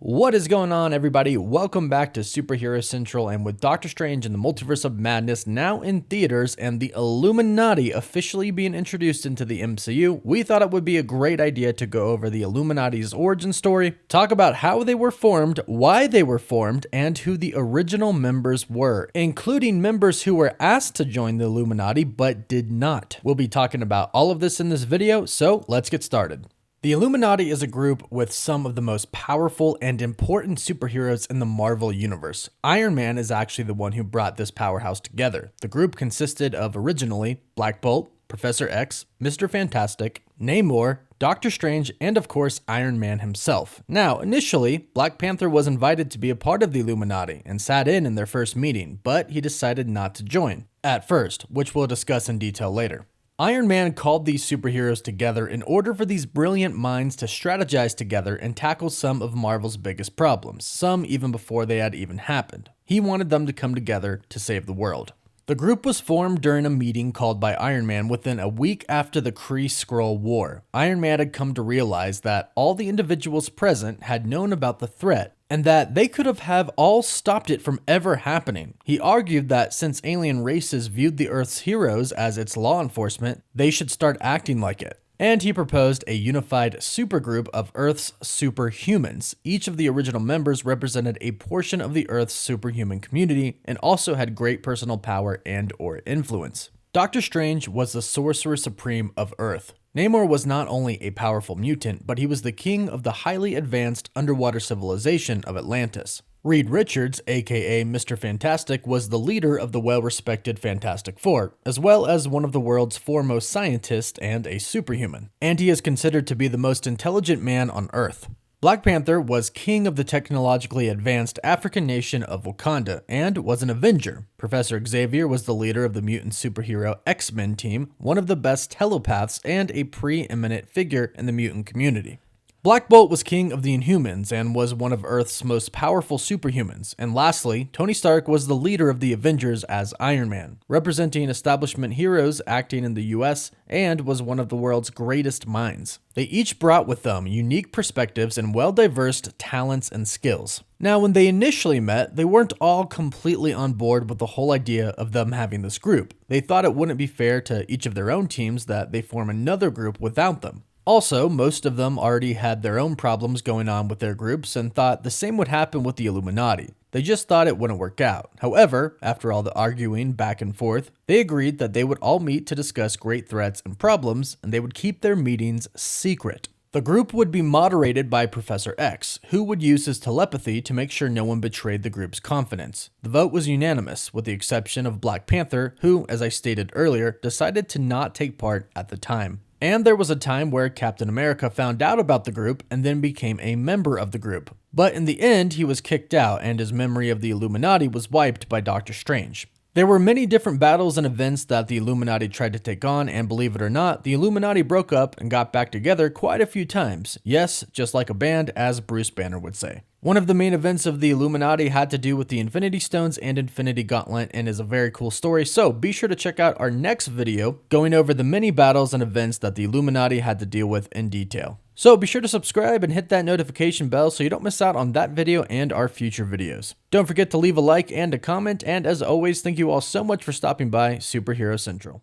What is going on, everybody? Welcome back to Superhero Central, and with Doctor Strange and the Multiverse of Madness now in theaters and the Illuminati officially being introduced into the MCU, we thought it would be a great idea to go over the Illuminati's origin story, talk about how they were formed, why they were formed, and who the original members were, including members who were asked to join the Illuminati but did not. We'll be talking about all of this in this video, so let's get started. The Illuminati is a group with some of the most powerful and important superheroes in the Marvel Universe. Iron Man is actually the one who brought this powerhouse together. The group consisted of originally Black Bolt, Professor X, Mr. Fantastic, Namor, Doctor Strange, and of course Iron Man himself. Now, initially, Black Panther was invited to be a part of the Illuminati and sat in their first meeting, but he decided not to join at first, which we'll discuss in detail later. Iron Man called these superheroes together in order for these brilliant minds to strategize together and tackle some of Marvel's biggest problems, some even before they had even happened. He wanted them to come together to save the world. The group was formed during a meeting called by Iron Man within a week after the Kree-Skrull War. Iron Man had come to realize that all the individuals present had known about the threat, and that they could have all stopped it from ever happening. He argued that since alien races viewed the Earth's heroes as its law enforcement, they should start acting like it. And he proposed a unified supergroup of Earth's superhumans. Each of the original members represented a portion of the Earth's superhuman community and also had great personal power and/or influence. Doctor Strange was the Sorcerer Supreme of Earth. Namor was not only a powerful mutant, but he was the king of the highly advanced underwater civilization of Atlantis. Reed Richards, aka Mr. Fantastic, was the leader of the well-respected Fantastic Four, as well as one of the world's foremost scientists and a superhuman. And he is considered to be the most intelligent man on Earth. Black Panther was king of the technologically advanced African nation of Wakanda and was an Avenger. Professor Xavier was the leader of the mutant superhero X-Men team, one of the best telepaths and a preeminent figure in the mutant community. Black Bolt was king of the Inhumans and was one of Earth's most powerful superhumans. And lastly, Tony Stark was the leader of the Avengers as Iron Man, representing establishment heroes acting in the US and was one of the world's greatest minds. They each brought with them unique perspectives and well-diverse talents and skills. Now, when they initially met, they weren't all completely on board with the whole idea of them having this group. They thought it wouldn't be fair to each of their own teams that they form another group without them. Also, most of them already had their own problems going on with their groups and thought the same would happen with the Illuminati. They just thought it wouldn't work out. However, after all the arguing back and forth, they agreed that they would all meet to discuss great threats and problems, and they would keep their meetings secret. The group would be moderated by Professor X, who would use his telepathy to make sure no one betrayed the group's confidence. The vote was unanimous, with the exception of Black Panther, who, as I stated earlier, decided to not take part at the time. And there was a time where Captain America found out about the group and then became a member of the group. But in the end, he was kicked out and his memory of the Illuminati was wiped by Doctor Strange. There were many different battles and events that the Illuminati tried to take on, and believe it or not, the Illuminati broke up and got back together quite a few times. Yes, just like a band, as Bruce Banner would say. One of the main events of the Illuminati had to do with the Infinity Stones and Infinity Gauntlet and is a very cool story, so be sure to check out our next video going over the many battles and events that the Illuminati had to deal with in detail. So be sure to subscribe and hit that notification bell so you don't miss out on that video and our future videos. Don't forget to leave a like and a comment, and as always, thank you all so much for stopping by Superhero Central.